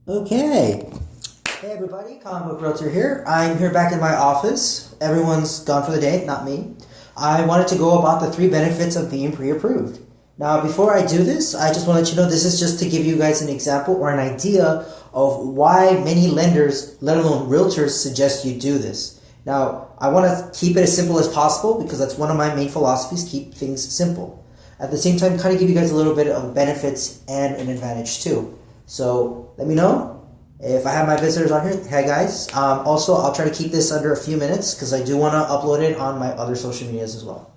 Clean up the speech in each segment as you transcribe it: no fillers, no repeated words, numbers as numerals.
Okay. Hey everybody, Comic Book Realtor here. I'm here back in my office. Everyone's gone for the day, not me. I wanted to go about the 3 benefits of being pre-approved. Now, before I do this, I just want to let you know this is just to give you guys an example or an idea of why many lenders, let alone realtors, suggest you do this. Now, I want to keep it as simple as possible because that's one of my main philosophies, keep things simple. At the same time, kind of give you guys a little bit of benefits and an advantage too. So let me know if I have my visitors on here. Hey guys. Also, I'll try to keep this under a few minutes because I do want to upload it on my other social medias as well.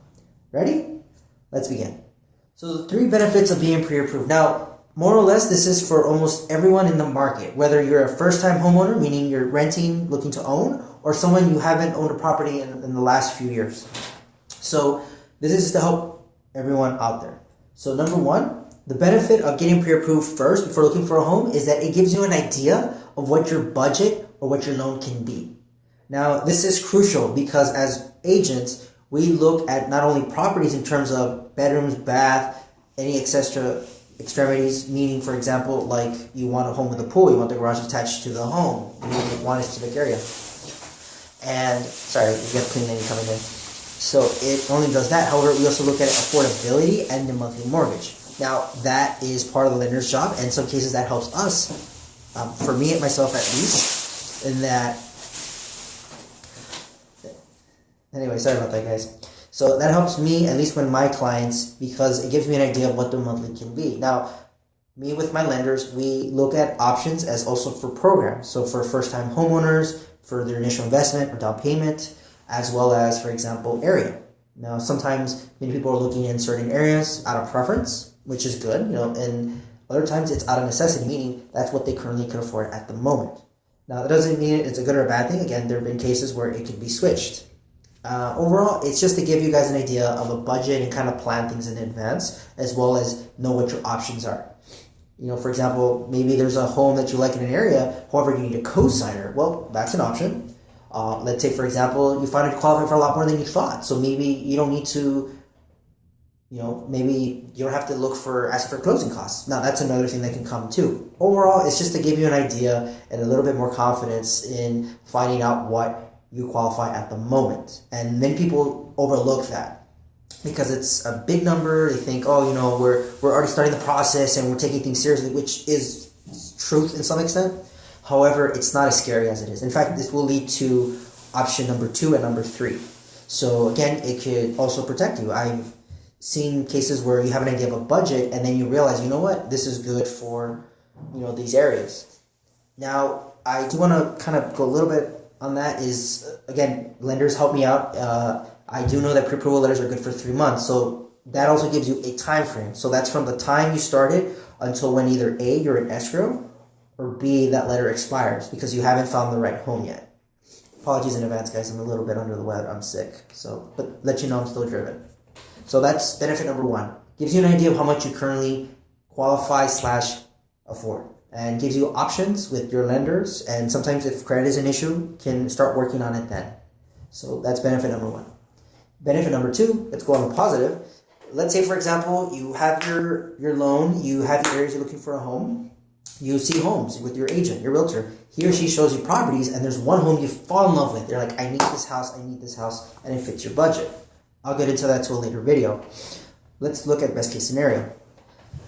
Ready? Let's begin. So the 3 benefits of being pre-approved. Now, more or less, this is for almost everyone in the market. Whether you're a first-time homeowner, meaning you're renting, looking to own, or someone you haven't owned a property in the last few years. So this is to help everyone out there. So number 1, the benefit of getting pre-approved first before looking for a home is that it gives you an idea of what your budget or what your loan can be. Now, this is crucial because as agents, we look at not only properties in terms of bedrooms, bath, any extra extremities, meaning, for example, like you want a home with a pool, you want the garage attached to the home, you want a specific area. And, sorry, you got to clean any coming in. So it only does that. However, we also look at affordability and the monthly mortgage. Now, that is part of the lender's job, and in some cases that helps us, for me, myself at least, in that, anyway, sorry about that, guys. So that helps me, at least when my clients, because it gives me an idea of what their monthly can be. Now, me with my lenders, we look at options as also for programs. So for first-time homeowners, for their initial investment or down payment, as well as, for example, area. Now, sometimes many people are looking in certain areas out of preference, which is good, and other times it's out of necessity, meaning that's what they currently can afford at the moment. Now, that doesn't mean it's a good or a bad thing. Again, there have been cases where it could be switched. Overall, it's just to give you guys an idea of a budget and kind of plan things in advance, as well as know what your options are. For example, maybe there's a home that you like in an area, however, you need a co-signer. Well, that's an option. Let's say, for example, you find it qualifying for a lot more than you thought. So maybe you don't need to, maybe you don't have to ask for closing costs. Now, that's another thing that can come too. Overall, it's just to give you an idea and a little bit more confidence in finding out what you qualify at the moment. And many people overlook that because it's a big number. They think, we're already starting the process and we're taking things seriously, which is truth in some extent. However, it's not as scary as it is. In fact, this will lead to option number 2 and number 3. So again, it could also protect you. I've seen cases where you have an idea of a budget and then you realize, this is good for, these areas. Now, I do want to kind of go a little bit on that is, again, lenders help me out. I do know that pre-approval letters are good for 3 months. So that also gives you a time frame. So that's from the time you started until when either A, you're in escrow, or B, that letter expires because you haven't found the right home yet. Apologies in advance, guys. I'm a little bit under the weather. I'm sick. But let you know I'm still driven. So that's benefit number 1. Gives you an idea of how much you currently qualify/afford. And gives you options with your lenders. And sometimes if credit is an issue, can start working on it then. So that's benefit number 1. Benefit number 2, let's go on the positive. Let's say, for example, you have your loan. You have your areas you're looking for a home. You see homes with your agent, your realtor. He or she shows you properties, and there's one home you fall in love with. You're like, I need this house, and it fits your budget. I'll get into that to a later video. Let's look at best case scenario.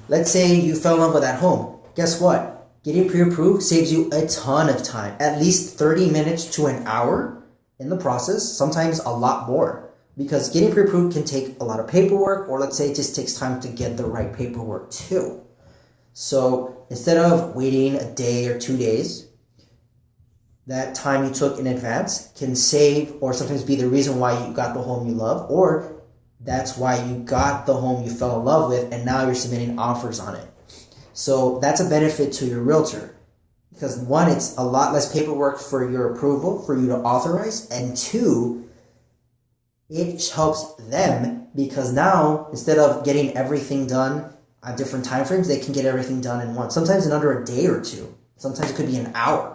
Let's say you fell in love with that home. Guess what? Getting pre-approved saves you a ton of time, at least 30 minutes to an hour in the process, sometimes a lot more. Because getting pre-approved can take a lot of paperwork, or let's say it just takes time to get the right paperwork too. So instead of waiting a day or 2 days, that time you took in advance can save or sometimes be the reason why you got the home you love, or that's why you got the home you fell in love with and now you're submitting offers on it. So that's a benefit to your realtor because 1, it's a lot less paperwork for your approval, for you to authorize, and 2, it helps them because now instead of getting everything done on different time frames, they can get everything done in one. Sometimes in under a day or 2. Sometimes it could be an hour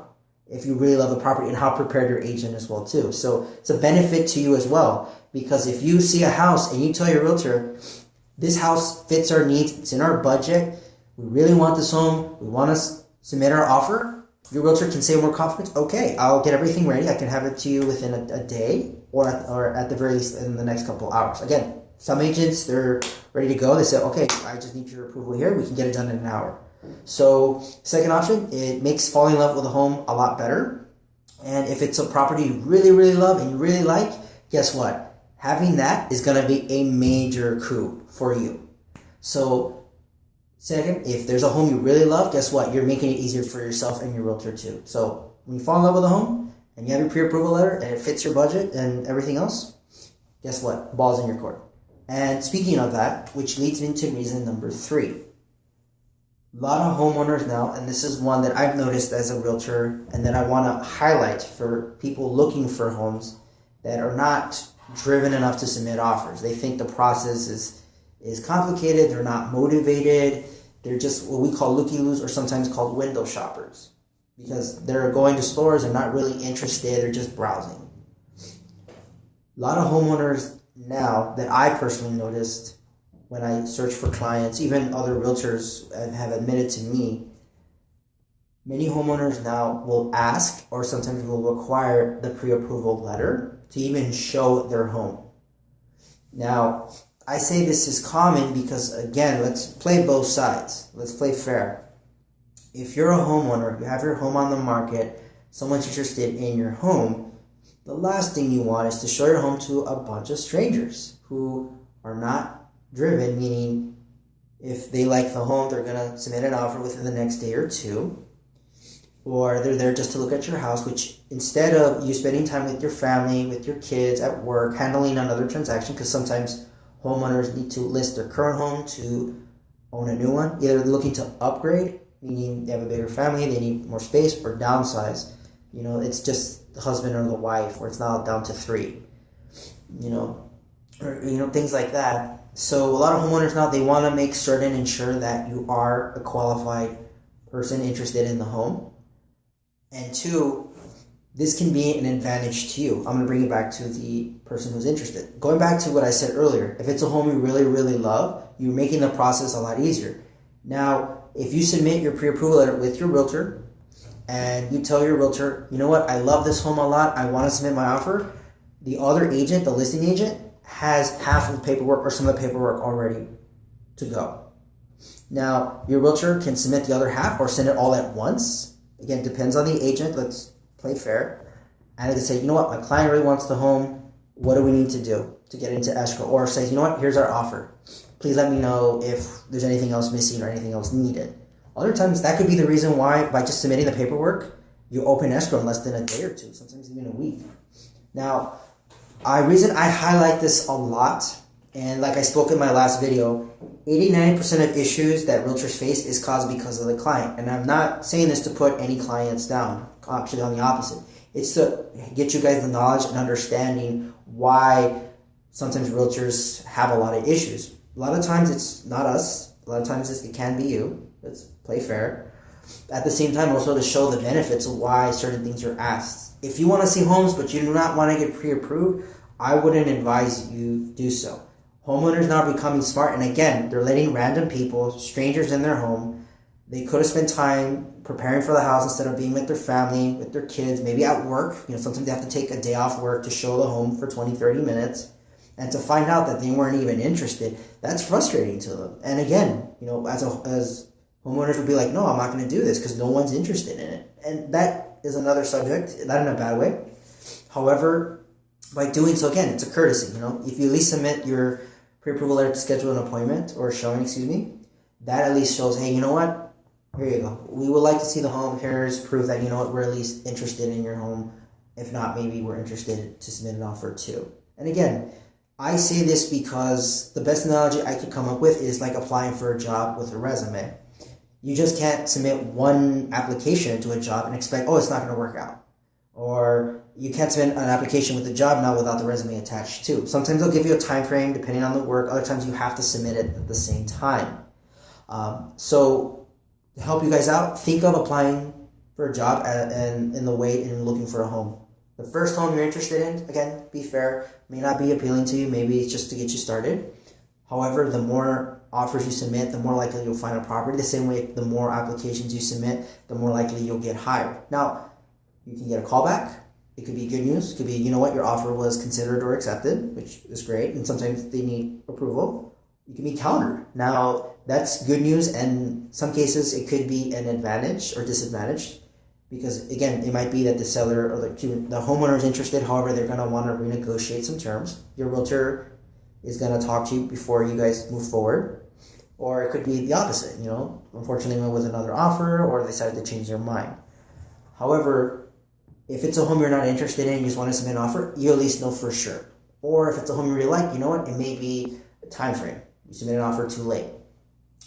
if you really love the property and how prepared your agent as well too. So it's a benefit to you as well because if you see a house and you tell your realtor, this house fits our needs, it's in our budget, we really want this home, we want to submit our offer, your realtor can say more confident, okay, I'll get everything ready. I can have it to you within a day or at the very least in the next couple hours. Again, some agents, they're ready to go. They say, okay, I just need your approval here. We can get it done in an hour. So second option, it makes falling in love with a home a lot better. And if it's a property you really, really love and you really like, guess what? Having that is going to be a major coup for you. So second, if there's a home you really love, guess what? You're making it easier for yourself and your realtor too. So when you fall in love with a home and you have your pre-approval letter and it fits your budget and everything else, guess what? Ball's in your court. And speaking of that, which leads me to reason number 3. A lot of homeowners now, and this is one that I've noticed as a realtor and that I want to highlight for people looking for homes that are not driven enough to submit offers. They think the process is complicated, they're not motivated, they're just what we call looky-loos or sometimes called window shoppers because they're going to stores, they're not really interested, they're just browsing. A lot of homeowners now that I personally noticed when I search for clients, even other realtors have admitted to me, many homeowners now will ask or sometimes will require the pre-approval letter to even show their home. Now, I say this is common because, again, let's play both sides. Let's play fair. If you're a homeowner, you have your home on the market, someone's interested in your home, the last thing you want is to show your home to a bunch of strangers who are not driven, meaning if they like the home, they're going to submit an offer within the next day or two, or they're there just to look at your house, which instead of you spending time with your family, with your kids, at work, handling another transaction, because sometimes homeowners need to list their current home to own a new one, either they're looking to upgrade, meaning they have a bigger family, they need more space, or downsize. You know, it's just the husband or the wife, or it's now down to 3, or things like that. So a lot of homeowners now, they want to make certain, ensure that you are a qualified person interested in the home. And 2, this can be an advantage to you. I'm going to bring it back to the person who's interested. Going back to what I said earlier, if it's a home you really, really love, you're making the process a lot easier. Now, if you submit your pre-approval letter with your realtor, and you tell your realtor, you know what, I love this home a lot, I want to submit my offer, the other agent, the listing agent, has half of the paperwork or some of the paperwork already to go. Now, your realtor can submit the other half or send it all at once. Again, depends on the agent. Let's play fair. And they can say, you know what, my client really wants the home. What do we need to do to get into escrow? Or say, you know what, here's our offer. Please let me know if there's anything else missing or anything else needed. Other times, that could be the reason why, by just submitting the paperwork, you open escrow in less than a day or 2, sometimes even a week. Now, reason I highlight this a lot, and like I spoke in my last video, 89% of issues that realtors face is caused because of the client. And I'm not saying this to put any clients down, actually on the opposite. It's to get you guys the knowledge and understanding why sometimes realtors have a lot of issues. A lot of times it's not us, a lot of times it can be you. Let's play fair. At the same time, also to show the benefits of why certain things are asked. If you want to see homes but you do not want to get pre-approved, I wouldn't advise you do so. Homeowners now are becoming smart, and again, they're letting random people, strangers in their home. They could have spent time preparing for the house instead of being with their family, with their kids, maybe at work. Sometimes they have to take a day off work to show the home for 20, 30 minutes. And to find out that they weren't even interested, that's frustrating to them. And again, as homeowners would be like, no, I'm not going to do this because no one's interested in it. And that is another subject, not in a bad way. However, by doing so, again, it's a courtesy. If you at least submit your pre-approval letter to schedule an appointment or showing, that at least shows, hey, you know what? Here you go. We would like to see the home. Here's proof that, we're at least interested in your home. If not, maybe we're interested to submit an offer too. And again, I say this because the best analogy I could come up with is like applying for a job with a resume. You just can't submit one application to a job and expect, it's not going to work out. Or you can't submit an application with a job now without the resume attached too. Sometimes they'll give you a time frame depending on the work. Other times you have to submit it at the same time. So to help you guys out, think of applying for a job and in the wait and looking for a home. The first home you're interested in, again, be fair, may not be appealing to you. Maybe it's just to get you started. However, the more offers you submit, the more likely you'll find a property. The same way, the more applications you submit, the more likely you'll get hired. Now, you can get a callback. It could be good news. It could be, you know what, your offer was considered or accepted, which is great. And sometimes they need approval. You can be countered. Now, that's good news. And in some cases, it could be an advantage or disadvantage. Because, again, it might be that the seller or the homeowner is interested. However, they're going to want to renegotiate some terms. Your realtor is going to talk to you before you guys move forward. Or it could be the opposite, unfortunately went with another offer or they decided to change their mind. However, if it's a home you're not interested in, you just want to submit an offer, you at least know for sure. Or if it's a home you really like, it may be a time frame. You submit an offer too late.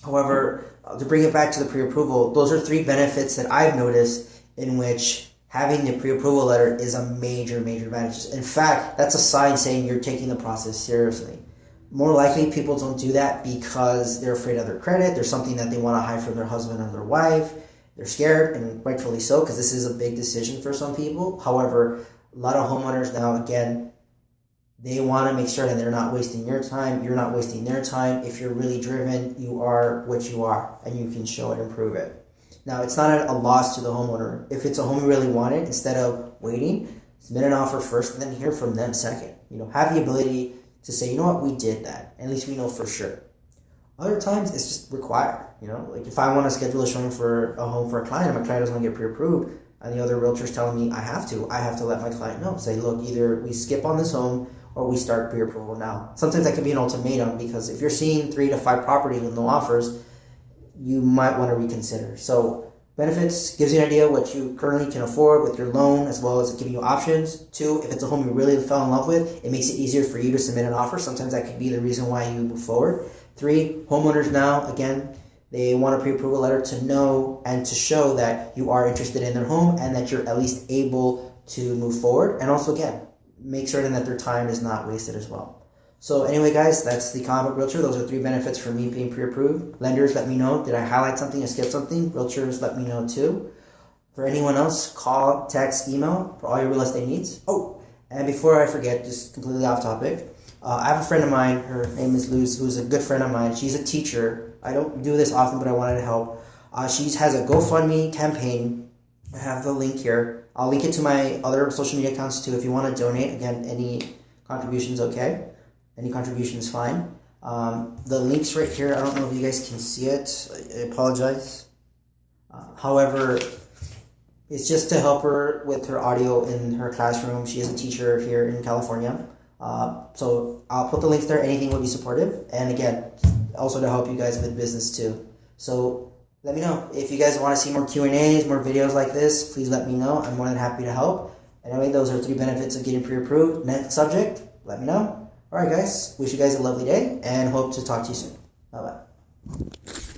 However, to bring it back to the pre-approval, those are 3 benefits that I've noticed in which having the pre-approval letter is a major, major advantage. In fact, that's a sign saying you're taking the process seriously. More likely, people don't do that because they're afraid of their credit. There's something that they want to hide from their husband or their wife. They're scared, and rightfully so, because this is a big decision for some people. However, a lot of homeowners now, again, they want to make sure that they're not wasting your time. You're not wasting their time. If you're really driven, you are what you are, and you can show it and prove it. Now, it's not a loss to the homeowner. If it's a home you really wanted, instead of waiting, submit an offer first and then hear from them second. Have the ability to say, you know what, we did that. At least we know for sure. Other times, it's just required. Like if I want to schedule a showing for a home for a client and my client doesn't want to get pre-approved, and the other realtor's telling me I have to let my client know. Say, look, either we skip on this home or we start pre-approval now. Sometimes that can be an ultimatum because if you're seeing 3 to 5 properties with no offers, you might want to reconsider. So benefits gives you an idea what you currently can afford with your loan, as well as giving you options. 2, if it's a home you really fell in love with, it makes it easier for you to submit an offer. Sometimes that could be the reason why you move forward. 3, homeowners now, again, they want a pre-approval letter to know and to show that you are interested in their home and that you're at least able to move forward. And also, again, make certain that their time is not wasted as well. So anyway, guys, that's the Comic Book Realtor. Those are 3 benefits for me being pre-approved. Lenders, let me know. Did I highlight something or skip something? Realtors, let me know too. For anyone else, call, text, email for all your real estate needs. Oh, and before I forget, just completely off topic, I have a friend of mine. Her name is Luz, who's a good friend of mine. She's a teacher. I don't do this often, but I wanted to help. She has a GoFundMe campaign. I have the link here. I'll link it to my other social media accounts too if you want to donate. Again, any contribution's okay. Any contribution is fine. The link's right here. I don't know if you guys can see it. I apologize. However, it's just to help her with her audio in her classroom. She is a teacher here in California. So I'll put the links there. Anything would be supportive. And again, also to help you guys with business too. So let me know. If you guys want to see more Q&As, more videos like this, please let me know. I'm more than happy to help. Anyway, those are 3 benefits of getting pre-approved. Next subject, let me know. Alright guys, wish you guys a lovely day and hope to talk to you soon. Bye-bye.